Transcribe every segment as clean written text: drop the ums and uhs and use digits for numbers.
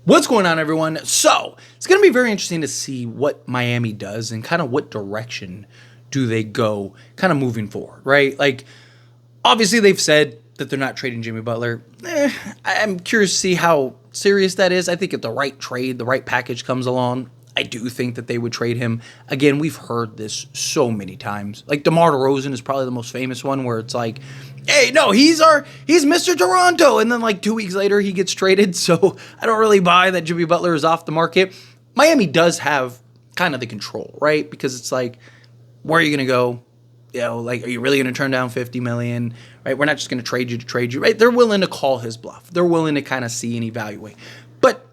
What's going on, everyone? So, it's going to be very interesting to see what Miami does and kind of what direction do they go kind of moving forward, right? Like, obviously, they've said that they're not trading Jimmy Butler. I'm curious to see how serious that is. I think if the right trade, the right package comes along, I do think that they would trade him. Again, we've heard this so many times. Like, DeMar DeRozan is probably the most famous one where it's like, hey, no, he's Mr. Toronto. And then like 2 weeks later, he gets traded. So I don't really buy that Jimmy Butler is off the market. Miami does have kind of the control, right? Because it's like, where are you going to go? You know, like, are you really going to turn down $50 million? Right? We're not just going to trade you, right? They're willing to call his bluff. They're willing to kind of see and evaluate. But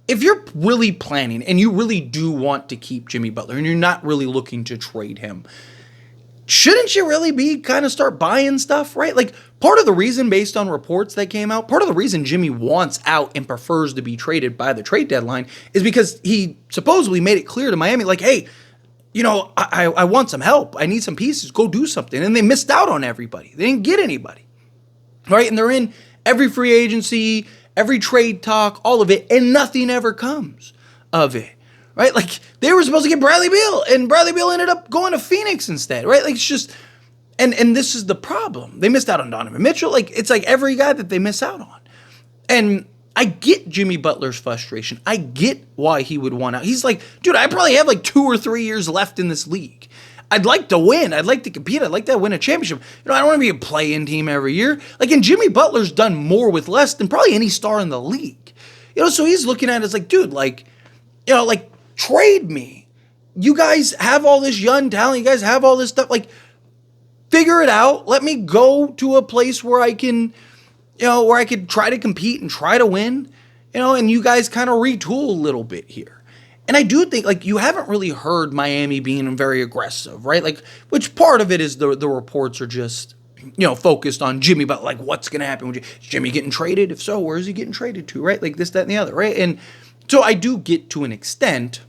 if you're really planning and you really do want to keep Jimmy Butler and you're not really looking to trade him, shouldn't you really be kind of start buying stuff, right? Like, part of the reason, based on reports that came out, part of the reason Jimmy wants out and prefers to be traded by the trade deadline is because he supposedly made it clear to Miami, like, hey, you know, I want some help. I need some pieces. Go do something. And they missed out on everybody. They didn't get anybody, right? And they're in every free agency, every trade talk, all of it, and nothing ever comes of it. Right? Like, they were supposed to get Bradley Beal, and Bradley Beal ended up going to Phoenix instead, right? Like, it's just, and this is the problem. They missed out on Donovan Mitchell. Like, it's like every guy that they miss out on. And I get Jimmy Butler's frustration. I get why he would want out. He's like, dude, I probably have like 2 or 3 years left in this league. I'd like to win. I'd like to compete. I'd like to win a championship. You know, I don't want to be a play-in team every year. Like, and Jimmy Butler's done more with less than probably any star in the league. You know, so he's looking at it as like, dude, like, you know, like, trade me. You guys have all this young talent. You guys have all this stuff. Like, figure it out. Let me go to a place where I can, you know, where I could try to compete and try to win, you know, and you guys kind of retool a little bit here. And I do think, like, you haven't really heard Miami being very aggressive, right? Like, which part of it is the reports are just, you know, focused on Jimmy, but like, what's going to happen with Jimmy getting traded? If so, where is he getting traded to, right? Like this, that, and the other, right? And so I do get to an extent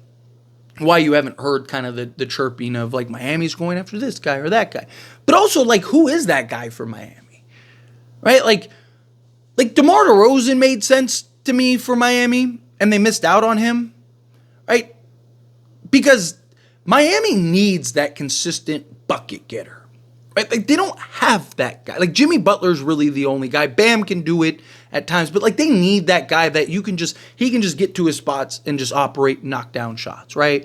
why you haven't heard kind of the chirping of like Miami's going after this guy or that guy. But also, like, who is that guy for Miami? Right? Like DeMar DeRozan made sense to me for Miami and they missed out on him. Right? Because Miami needs that consistent bucket getter. Right? Like, they don't have that guy. Like, Jimmy Butler's really the only guy. Bam can do it at times, but like, they need that guy that he can just get to his spots and just operate and knock down shots, right?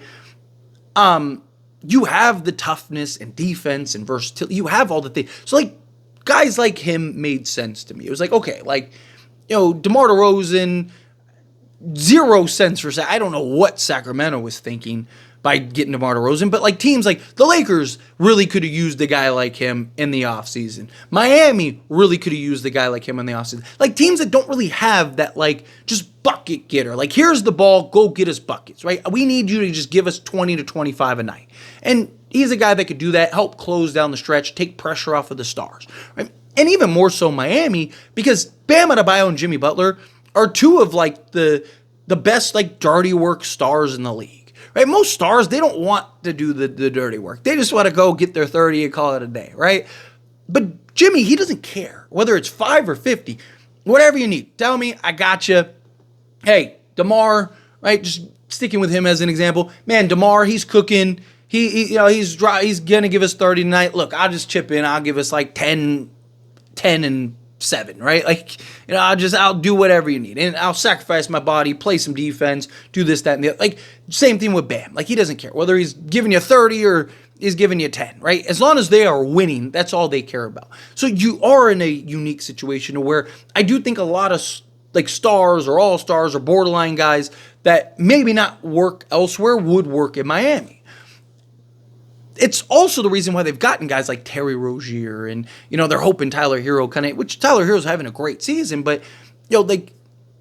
You have the toughness and defense and versatility. You have all the things. So like, guys like him made sense to me. It was like, okay, like, you know, DeMar DeRozan, 0 cents for I don't know what Sacramento was thinking by getting DeMar DeRozan, but like teams like the Lakers really could have used a guy like him in the offseason. Miami really could have used a guy like him in the offseason. Like, teams that don't really have that, like, just bucket getter. Like, here's the ball, go get us buckets, right? We need you to just give us 20 to 25 a night. And he's a guy that could do that, help close down the stretch, take pressure off of the stars, right? And even more so Miami, because Bam Adebayo and Jimmy Butler are two of like the best like dirty work stars in the league. Right? Most stars, they don't want to do the dirty work. They just want to go get their 30 and call it a day, right? But Jimmy, he doesn't care whether it's 5 or 50, whatever you need. Tell me, I got you. Hey, DeMar, right? Just sticking with him as an example. Man, DeMar, he's cooking. He you know, he's going to give us 30 tonight. Look, I'll just chip in. I'll give us like 10 and 7, right? Like, you know, I'll do whatever you need. And I'll sacrifice my body, play some defense, do this, that, and the other. Like, same thing with Bam. Like, he doesn't care whether he's giving you 30 or he's giving you 10, right? As long as they are winning, that's all they care about. So you are in a unique situation where I do think a lot of like stars or all-stars or borderline guys that maybe not work elsewhere would work in Miami. It's also the reason why they've gotten guys like Terry Rozier and, you know, they're hoping Tyler Hero which Tyler Hero's having a great season, but, you know, like,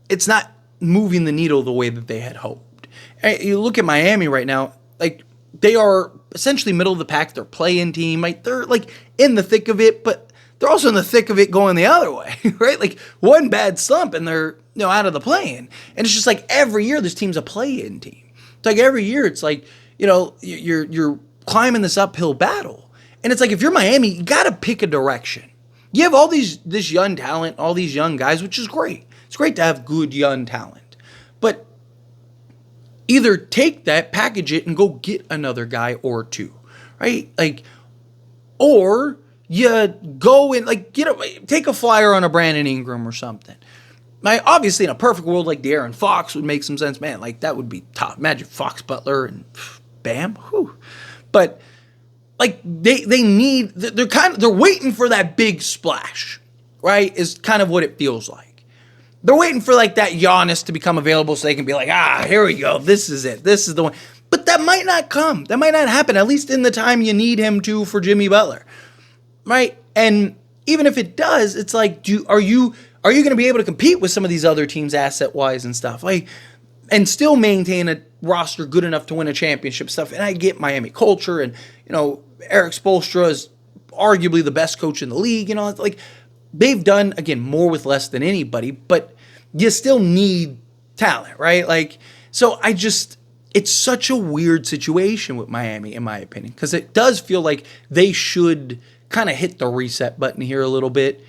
it's not moving the needle the way that they had hoped. And you look at Miami right now, like, they are essentially middle of the pack. They're play-in team. Like, they're like in the thick of it, but they're also in the thick of it going the other way, right? Like, one bad slump and they're, you know, out of the play-in. And it's just like every year this team's a play-in team. It's like every year it's like, you know, you're climbing this uphill battle. And it's like, if you're Miami, you got to pick a direction. You have all this young talent, all these young guys, which is great. It's great to have good young talent. But either take that, package it, and go get another guy or two, right? Like, or you go and like take a flyer on a Brandon Ingram or something. Like, obviously, in a perfect world, like De'Aaron Fox would make some sense, man. Like, that would be top. Imagine Fox, Butler, and bam, whew. But like they're waiting for that big splash, right? Is kind of what it feels like. They're waiting for like that Giannis to become available so they can be like, here we go. This is it. This is the one. But that might not come. That might not happen, at least in the time you need him to for Jimmy Butler, right? And even if it does, it's like, are you going to be able to compete with some of these other teams asset-wise and stuff? Like, and still maintain a roster good enough to win a championship stuff. And I get Miami culture, and, Eric Spoelstra is arguably the best coach in the league. It's like they've done, again, more with less than anybody, but you still need talent, right? Like, so it's such a weird situation with Miami, in my opinion, because it does feel like they should kind of hit the reset button here a little bit.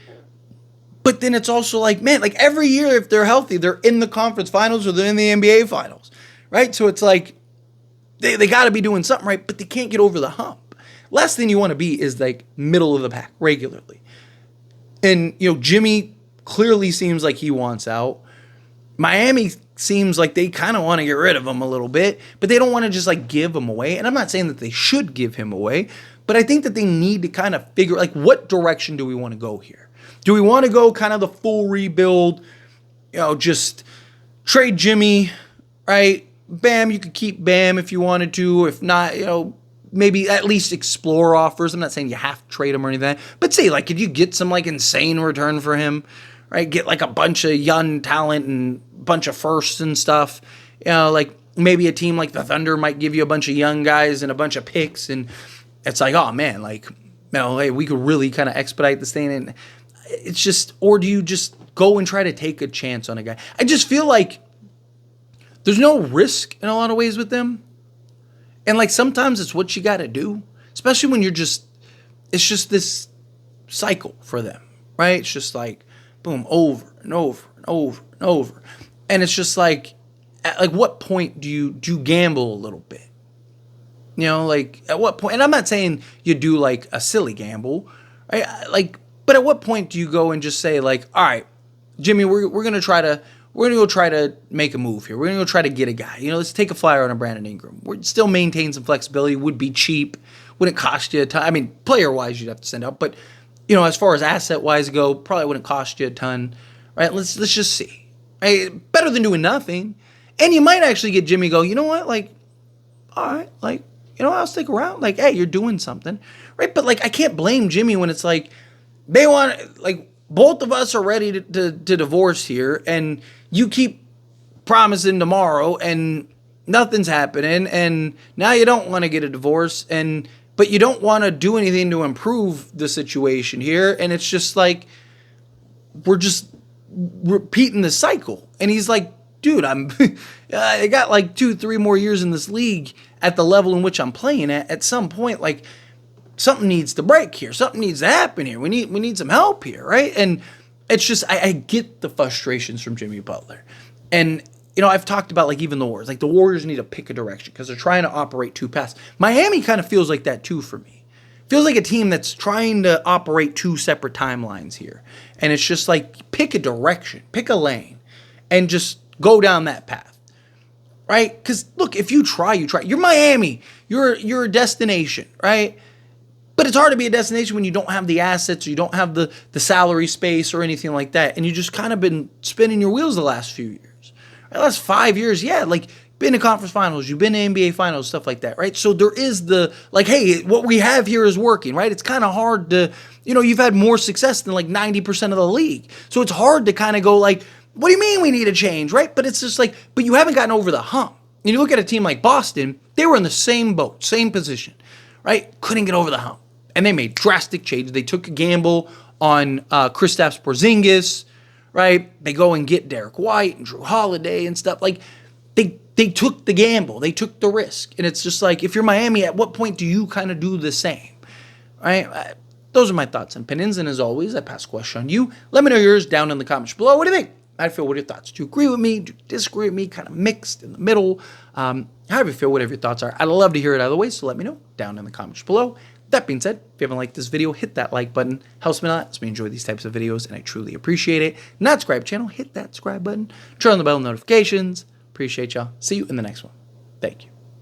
But then it's also like, man, like every year, if they're healthy, they're in the conference finals or they're in the NBA finals, right? So it's like they got to be doing something right, but they can't get over the hump. Last thing you want to be is like middle of the pack regularly. And, Jimmy clearly seems like he wants out. Miami seems like they kind of want to get rid of him a little bit, but they don't want to just like give him away. And I'm not saying that they should give him away, but I think that they need to kind of figure like what direction do we want to go here? Do we want to go kind of the full rebuild, just trade Jimmy, right? Bam, you could keep Bam if you wanted to. If not, maybe at least explore offers. I'm not saying you have to trade him or anything, but say like if you get some like insane return for him, right? Get like a bunch of young talent and a bunch of firsts and stuff. Like maybe a team like the Thunder might give you a bunch of young guys and a bunch of picks, and it's like, oh man, like, hey, we could really kind of expedite this thing. And it's just, or do you just go and try to take a chance on a guy? I just feel like there's no risk in a lot of ways with them. And like sometimes it's what you got to do, especially when it's just this cycle for them, right? It's just like, boom, over and over and over and over. And it's just like, at what point do you gamble a little bit? Like at what point, and I'm not saying you do like a silly gamble, right? But at what point do you go and just say like, all right, Jimmy, we're going to go try to make a move here. We're going to go try to get a guy. Let's take a flyer on a Brandon Ingram. We're still maintain some flexibility. Would be cheap. Wouldn't cost you a ton. I mean, player-wise, you'd have to send out. But, as far as asset-wise go, probably wouldn't cost you a ton. Right? Let's just see. Right? Better than doing nothing. And you might actually get Jimmy go, you know what? Like, all right. Like, I'll stick around. Like, hey, you're doing something. Right? But, like, I can't blame Jimmy when it's like, they want, like, both of us are ready to divorce here, and you keep promising tomorrow, and nothing's happening, and now you don't want to get a divorce, but you don't want to do anything to improve the situation here, and it's just like we're just repeating the cycle. And he's like, dude, I got like 2-3 more years in this league at the level in which I'm playing at some point, like, something needs to break here. Something needs to happen here. We need some help here, right? And it's just, I get the frustrations from Jimmy Butler. And, I've talked about like even the Warriors. Like the Warriors need to pick a direction because they're trying to operate too fast. Miami kind of feels like that too for me. Feels like a team that's trying to operate 2 separate timelines here. And it's just like, pick a direction, pick a lane, and just go down that path. Right? Because look, if you try. You're Miami. You're a destination, right? But it's hard to be a destination when you don't have the assets or you don't have the salary space or anything like that. And you just kind of been spinning your wheels the last few years. Right? The last 5 years, yeah, like been to conference finals, you've been to NBA finals, stuff like that, right? So there is the, like, hey, what we have here is working, right? It's kind of hard to, you've had more success than like 90% of the league. So it's hard to kind of go like, what do you mean we need a change, right? But it's just like, but you haven't gotten over the hump. And you look at a team like Boston, they were in the same boat, same position, right? Couldn't get over the hump. And they made drastic changes. They took a gamble on Kristaps Porzingis, right? They go and get Derek White and Drew Holiday and stuff. Like, they took the gamble. They took the risk. And it's just like, if you're Miami, at what point do you kind of do the same, right? Those are my thoughts and opinions. And as always, I pass the question on you. Let me know yours down in the comments below. What do you think? How do you feel? What are your thoughts? Do you agree with me? Do you disagree with me? Kind of mixed in the middle. However you feel, whatever your thoughts are. I'd love to hear it either way, so let me know down in the comments below. That being said, if you haven't liked this video, hit that like button. Helps me a lot. Helps me enjoy these types of videos, and I truly appreciate it. Not subscribe to the channel, hit that subscribe button. Turn on the bell notifications. Appreciate y'all. See you in the next one. Thank you.